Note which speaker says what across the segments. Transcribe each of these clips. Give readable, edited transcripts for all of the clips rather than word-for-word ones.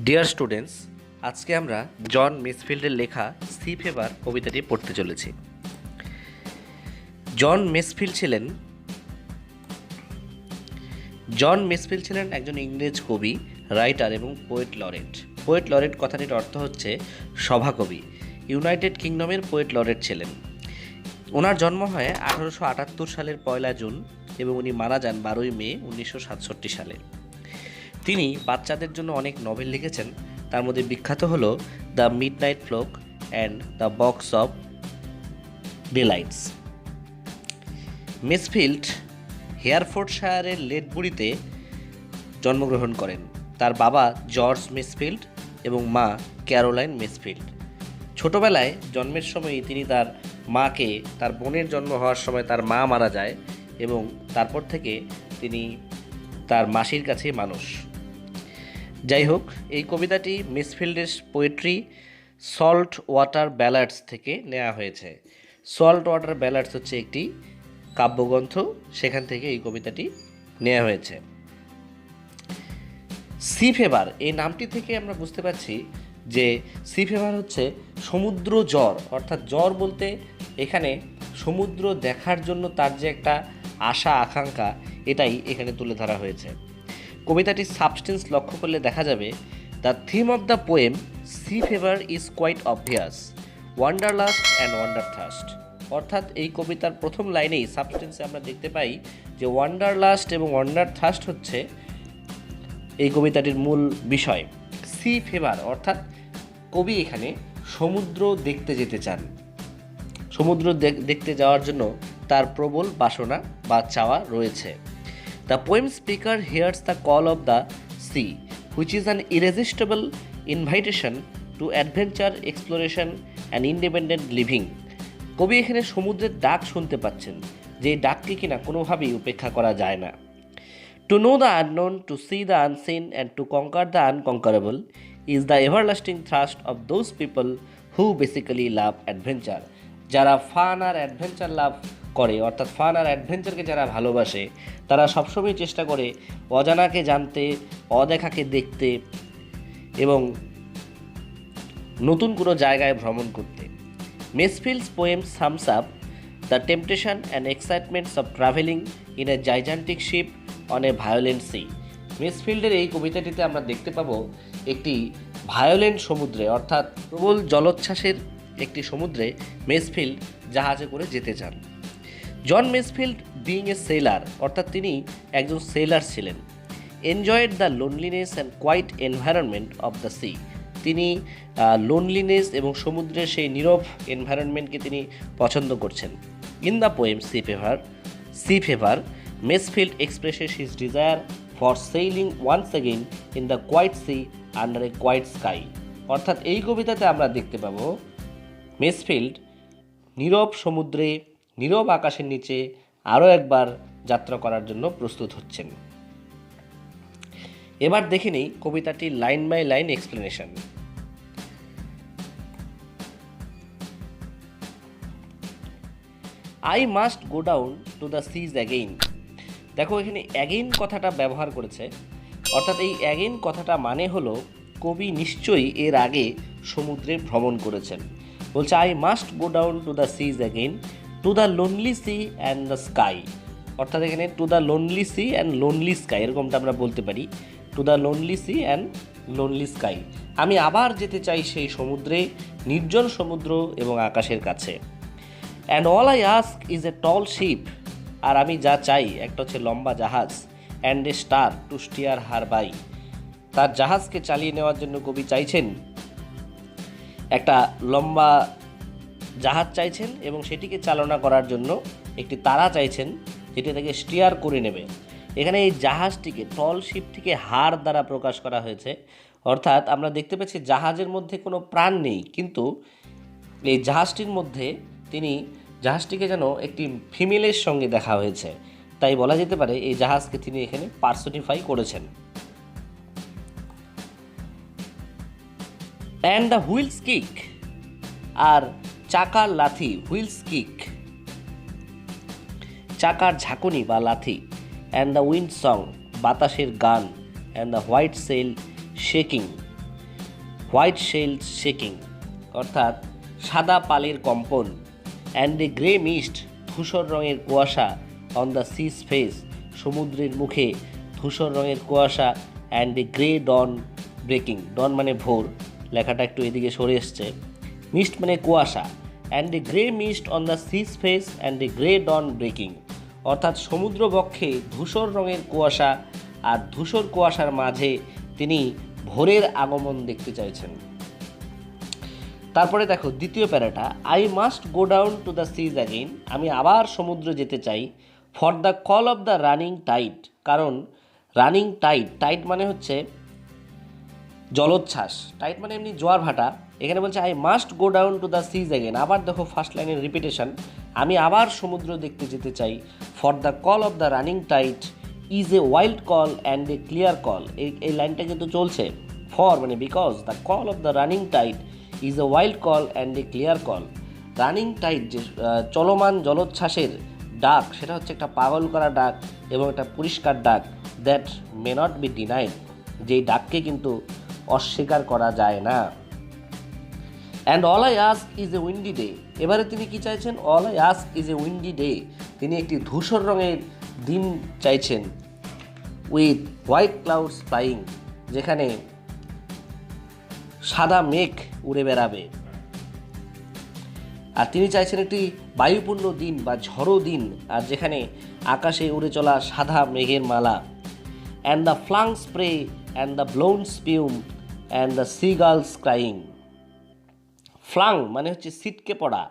Speaker 1: Dear students, আজকে আমরা জন মেসফিল্ডের লেখা সি ফেভার কবিতাটি পড়তে চলেছি। জন মেসফিল্ড ছিলেন একজন ইংরেজ কবি, রাইটার এবং পোয়েট লরেট। পোয়েট লরেট কথাটির অর্থ হচ্ছে সভাকবি। ইউনাইটেড কিংডমের পোয়েট লরেট ছিলেন। ওনার জন্ম হয় 1878 সালের 1 জুন এবং উনি মারা যান 12 মে 1967 সালে। তিনি বাচ্চাদের জন্য অনেক নভেল লিখেছেন, তার মধ্যে বিখ্যাত হলো the Midnight Folk and the Box of Delights. Masefield হেয়ারফোর্ডশায়ারের লেডবুরিতে জন্মগ্রহণ করেন। তার বাবা জর্জ মেসফিল্ড এবং মা ক্যারোলাইন মেসফিল্ড। ছোটবেলায় জন্মের সময়ই তিনি তার মাকে, তার বোনের জন্ম হওয়ার সময় তার মা মারা যায় এবং তারপর থেকে তিনি তার মাসির কাছে মানুষ। যাই হোক, এই কবিতাটি মেসফিল্ডের পোয়েট্রি সল্ট ওয়াটার ব্যালাডস থেকে নেওয়া হয়েছে। সল্ট ওয়াটার ব্যালাডস হচ্ছে একটি কাব্যগ্রন্থ, সেখান থেকে এই কবিতাটি নেওয়া হয়েছে। সি ফেভার এই নামটি থেকে আমরা বুঝতে পারছি যে সি ফেভার হচ্ছে সমুদ্র জ্বর, অর্থাৎ জ্বর বলতে এখানে সমুদ্র দেখার জন্য তার যে একটা আশা আকাঙ্ক্ষা, এটাই এখানে তুলে ধরা হয়েছে। কবিতাটির সাবস্টেন্স লক্ষ্য করলে দেখা যাবে, the theme of the poem Sea Fever is quite obvious, wanderlust and wanderthirst. অর্থাৎ এই কবিতার প্রথম লাইনেই সাবস্টেন্সে আমরা দেখতে পাই যে ওয়ান্ডারলাস্ট এবং ওয়ান্ডারথার্স্ট হচ্ছে এই কবিতাটির মূল বিষয়। সি ফেভার অর্থাৎ কবি এখানে সমুদ্র দেখতে যেতে চান। সমুদ্র দেখতে যাওয়ার জন্য তার প্রবল বাসনা বা চাওয়া রয়েছে। The poem speaker hears the call of the sea, which is an irresistible invitation to adventure, exploration and independent living. কবি এখানে সমুদ্রের ডাক শুনতে পাচ্ছেন, যে ডাককে কিনা কোনোভাবেই উপেক্ষা করা যায় না। To know the unknown, to see the unseen and to conquer the unconquerable is the everlasting thirst of those people who basically love adventure. যারা ফান আর অ্যাডভেঞ্চার লাভ করে, অর্থাৎ ফান আর অ্যাডভেঞ্চারকে যারা ভালোবাসে, তারা সবসময় চেষ্টা করে অজানাকে জানতে, অদেখাকে দেখতে এবং নতুন কোনো জায়গায় ভ্রমণ করতে। Masefield's poem sums up the temptation and excitements of travelling in a gigantic ship on a violent sea. মেসফিল্ডের এই কবিতাটিতে আমরা দেখতে পাবো একটি ভায়োলেন্ট সমুদ্রে, অর্থাৎ প্রবল জলোচ্ছ্বাসের একটি সমুদ্রে মেসফিল্ড জাহাজে করে যেতে চান। জন মেসফিল্ড বিং এ সেলার, অর্থাৎ তিনি একজন সেলার ছিলেন, enjoyed the loneliness and quiet environment of the sea. তিনি লোনলিনেস এবং সমুদ্রের সেই নীরব এনভায়রনমেন্টকে তিনি পছন্দ করছেন। In the poem Sea Fever Masefield expresses his desire for sailing once again in the quiet sea under a quiet sky. অর্থাৎ এই কবিতাতে আমরা দেখতে পাবো মেসফিল্ড নীরব সমুদ্রে, নীরব আকাশের নিচে আরও একবার যাত্রা করার জন্য প্রস্তুত হচ্ছেন। এবার দেখে নিই কবিতাটির line by line explanation. I must go down to the seas again. দেখো এখানে অ্যাগেইন কথাটা ব্যবহার করেছে, অর্থাৎ এই অ্যাগেইন কথাটা মানে হলো কবি নিশ্চয়ই এর আগে সমুদ্রে ভ্রমণ করেছেন। বলছে I must go down to the seas again to the lonely sea and the sky. অর্থাৎ এখানে to the lonely sea and lonely sky, এরকমটা আমরা বলতে পারি, to the lonely sea and lonely sky. আমি আবার যেতে চাই সেই সমুদ্রে, নির্জন সমুদ্র এবং আকাশের কাছে। And all I ask is a tall ship, আর আমি যা চাই একটা হচ্ছে লম্বা জাহাজ, and a star to steer her by. তার জাহাজকে চালিয়ে নেওয়ার জন্য কবি চাইছেন একটা লম্বা জাহাজ চাইছেন এবং সেটিকে চালনা করার জন্য একটি তারা চাইছেন যেটি তাকে স্টিয়ার করে নেবে। এখানে এই জাহাজটিকে, টল শিপটিকে হার দ্বারা প্রকাশ করা হয়েছে, অর্থাৎ আমরা দেখতে পাচ্ছি জাহাজের মধ্যে কোনো প্রাণ নেই, কিন্তু এই জাহাজটির মধ্যে জাহাজটিকে যেন একটি ফিমেলের সঙ্গে দেখা হয়েছে, তাই বলা যেতে পারে এই জাহাজকে তিনি এখানে পার্সনিফাই করেছেন। অ্যান্ড দ্য হুইলস কিক, আর চাকার লাথি, হুইলস কিক চাকার ঝাঁকুনি বা লাথি, অ্যান্ড দ্য উইন্ড সং বাতাসের গান, and the white sail shaking white shell shaking অর্থাৎ সাদা পালের কম্পন, অ্যান্ড এ গ্রে মিস্ট ধূসর রঙের কুয়াশা অন দ্য সিস ফেস সমুদ্রের মুখে ধূসর রঙের কুয়াশা, and a grey dawn breaking, dawn মানে ভোর, লেখাটা একটু এদিকে সরে এসছে, মিস্ট মানে কুয়াশা, and a grey mist on the sea's face and a grey dawn breaking অর্থাৎ সমুদ্র বক্ষে ধূসর রঙের কুয়াশা আর ধূসর কুয়াশার মাঝে তিনি ভোরের আগমন দেখতে চাইছেন। তারপরে দেখো দ্বিতীয় প্যারাটা, I must go down to the seas again, আমি আবার সমুদ্রে যেতে চাই, for the call of the running tide, কারণ রানিং টাইড, টাইড মানে হচ্ছে জলোচ্ছ্বাস, টাইড মানে এমনি জোয়ার ভাটা, এখানে বলছে I must go down to the seize again, আবার দেখো ফার্স্ট লাইনের রিপিটেশন, আমি আবার সমুদ্র দেখতে যেতে চাই, for the call of the running tide is a wild call and a clear call, এই লাইনটা কিন্তু চলছে, ফর মানে because the call of the running tide is a wild call and a clear call, running tide যে চলমান জলোচ্ছ্বাসের ডাক সেটা হচ্ছে একটা পাগল করা ডাক এবং একটা পরিষ্কার ডাক, that may not be denied, যেই ডাককে কিন্তু অস্বীকার করা যায় না। And all I ask is A Windy day, এবারে তিনি কি চাইছেন, all I ask is A Windy day, তিনি একটি ধূসর রঙের দিন চাইছেন, উইথ হোয়াইট ক্লাউডস ফ্লাইং, যেখানে সাদা মেঘ উড়ে বেড়াবে, আর তিনি চাইছেন একটি বায়ুপূর্ণ দিন বা ঝড়ো দিন, আর যেখানে আকাশে উড়ে চলা সাদা মেঘের মালা, and the flung spray and the blown spume and the seagulls crying, flung মানে হচ্ছে ছিটকে পড়া,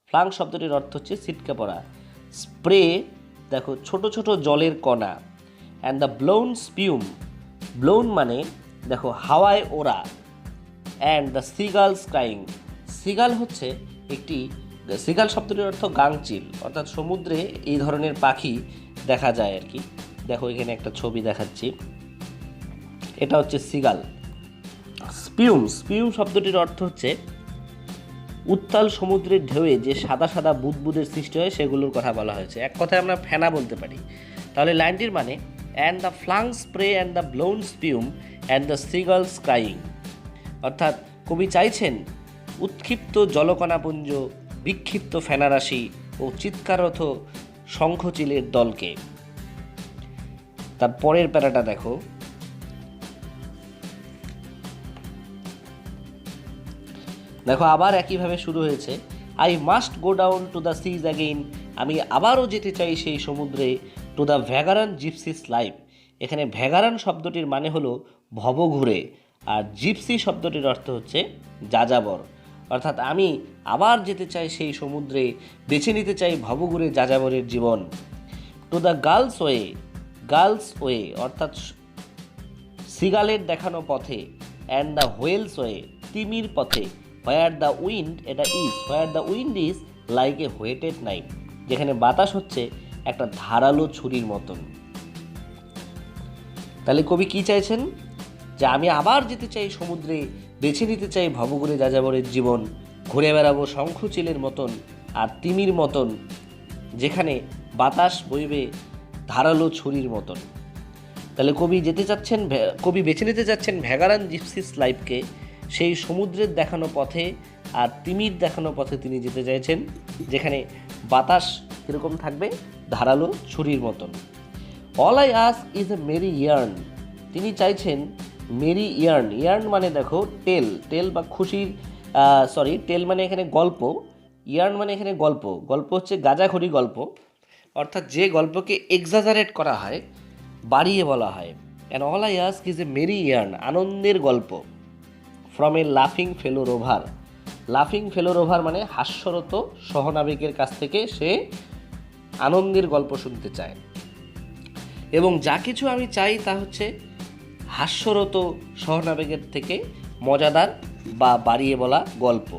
Speaker 1: ফ্লাং শব্দটির অর্থ হচ্ছে ছিটকে পড়া, স্প্রে দেখো ছোট ছোট জলের কণা, অ্যান্ড দ্য ব্লোন স্পিউম, ব্লোন মানে দেখো হাওয়ায় ওড়া, and the seagulls crying, seagull হচ্ছে একটি, সিগাল শব্দটির অর্থ গাংচিল, অর্থাৎ সমুদ্রে এই ধরনের পাখি দেখা যায় আর কি, দেখো এখানে একটা ছবি দেখাচ্ছি, এটা হচ্ছে সিগাল। স্পিউম, স্পিউম শব্দটির অর্থ হচ্ছে উত্তাল সমুদ্রের ঢেউয়ে যে সাদা সাদা বুদবুদের সৃষ্টি হয় সেগুলোর কথা বলা হয়েছে, এক কথায় আমরা ফেনা বলতে পারি। তাহলে লাইনটির মানে, and the flung spray and the blown spume and the seagulls crying, অর্থাৎ কবি চাইছেন উৎক্ষিপ্ত জলকণাপুঞ্জ, বিক্ষিপ্ত ফেনারাশি ও চিৎকাররত শঙ্খচিলের দলকে। তার পরের প্যারাটা দেখো, দেখো আবার একইভাবে শুরু হয়েছে, I must go down to the seas again, আমি আবারও যেতে চাই সেই সমুদ্রে, to the vagrant gypsy's life, এখানে ভ্যাগারান শব্দটির মানে হলো ভবঘুরে, আর জিপসি শব্দটির অর্থ হচ্ছে যাযাবর, অর্থাৎ আমি আবার যেতে চাই সেই সমুদ্রে, বেছে নিতে চাই ভবঘুরে যাযাবরের জীবন। To the gull's way, gull's way অর্থাৎ সিগালের দেখানো পথে, অ্যান্ড দ্য হোয়েলস ওয়ে তিমির পথে, হোয়ার দ্য উইন্ড, এটা is, where the wind is like a whetted knife, যেখানে বাতাস হচ্ছে একটা ধারালো ছুরির মতন। তাহলে কবি কি চাইছেন, যে আমি আবার যেতে চাই সমুদ্রে, বেছে নিতে চাই ভবঘুরে যাযাবরের জীবন, ঘুরে বেড়াবো শঙ্খচিলের মতন আর তিমির মতন, যেখানে বাতাস বইবে ধারালো ছুরির মতন। তাহলে কবি যেতে চাচ্ছেন, কবি বেছে নিতে চাচ্ছেন ভ্যাগারান জিপসিস লাইফকে, সেই সমুদ্রের দেখানো পথে আর তিমির দেখানো পথে তিনি যেতে চাইছেন, যেখানে বাতাস কীরকম থাকবে, ধারালো ছুরির মতন। All I ask is A Mary yarn, তিনি চাইছেন মেরি ইয়ার্ন, ইয়ার্ন মানে দেখো টেল, টেল বা খুশির, টেল মানে এখানে গল্প, ইয়ার্ন মানে এখানে গল্প, গল্প হচ্ছে গাঁজাখড়ি গল্প, অর্থাৎ যে গল্পকে এক্সাজারেট করা হয়, বাড়িয়ে বলা হয়। And all I ask is A Mary yarn, আনন্দের গল্প, ফ্রম এ লাফিং ফেলো রোভার, লাফিং ফেলো রোভার মানে হাস্যরত সহনাবিকের কাছ থেকে সে আনন্দের গল্প শুনতে চায়, এবং যা কিছু আমি চাই তা হচ্ছে হাস্যরত সহনাবিকের থেকে মজাদার বা বাড়িয়ে বলা গল্প।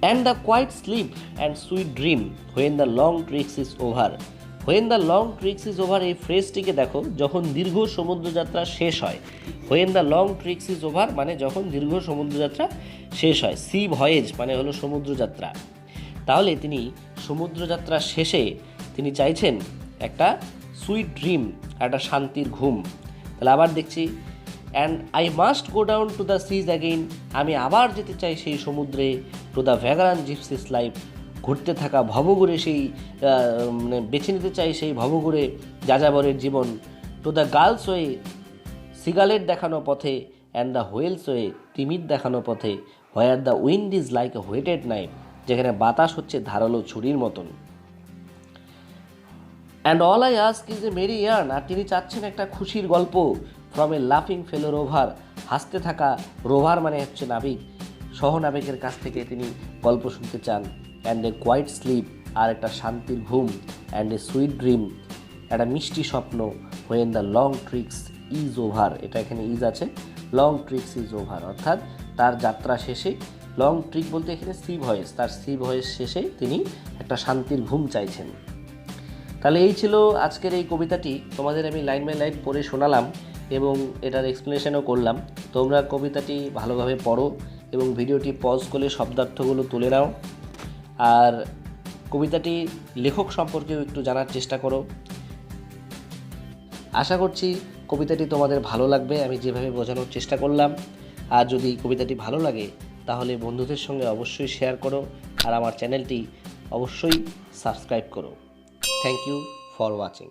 Speaker 1: And the quiet sleep and sweet dream when the long tricks is over, when the long tricks is over এই ফ্রেজটিকে দেখো যখন দীর্ঘ সমুদ্রযাত্রা শেষ হয়, when the long tricks is over মানে যখন দীর্ঘ সমুদ্রযাত্রা শেষ হয়, সি ভয়েজ মানে হলো সমুদ্রযাত্রা, তাহলে তিনি সমুদ্রযাত্রা শেষে তিনি চাইছেন একটা সুইট ড্রিম, একটা শান্তির ঘুম। তাহলে আবার দেখছি, and I must go down to the seas again, আমি আবার যেতে চাই সেই সমুদ্রে, to the vagrant gypsy's life, ঘুরতে থাকা ভবঘুরে সেই মানে বেছে নিতে চাই সেই ভবঘুরে যাযাবরের জীবন, টু দ্য গার্লস ওয়ে, সিগালেট দেখানো পথে, অ্যান্ড দ্য হোয়েলস ওয়ে, তিমির দেখানো পথে, where the wind is like a whetted knife, যেখানে বাতাস হচ্ছে ধারালো ছুরির মতন। And all I ask is A Mary yarn, আর তিনি চাচ্ছেন একটা খুশির গল্প, ফ্রম এ লাফিং ফেলো রোভার, হাসতে থাকা রোভার মানে হচ্ছে নাবিক, সহনাবিকের কাছ থেকে তিনি গল্প শুনতে চান। অ্যান্ড এ কোয়াইট স্লিপ, আর একটা শান্তির ঘুম, অ্যান্ড এ সুইট ড্রিম, একটা মিষ্টি স্বপ্ন, when the long tricks is over, এটা এখানে ইজ আছে, লং ট্রিক্স ইজ ওভার, অর্থাৎ তার যাত্রা শেষে, লং ট্রিক বলতে এখানে সি ভয়েস, তার সি ভয়েস শেষে তিনি একটা শান্তির ঘুম চাইছেন। তাহলে এই ছিল আজকের এই কবিতাটি, তোমাদের আমি লাইন বাই লাইন পড়ে শোনালাম এবং এটার এক্সপ্লেনেশনও করলাম। তোমরা কবিতাটি ভালোভাবে পড়ো এবং ভিডিওটি পজ করে শব্দার্থগুলো তুলে নাও, আর কবিতাটি লেখক সম্পর্কেও একটু জানার চেষ্টা করো। আশা করছি কবিতাটি তোমাদের ভালো লাগবে আমি যেভাবে বোঝানোর চেষ্টা করলাম। আর যদি কবিতাটি ভালো লাগে তাহলে বন্ধুদের সঙ্গে অবশ্যই শেয়ার করো, আর আমার চ্যানেলটি অবশ্যই সাবস্ক্রাইব করো। Thank you for watching.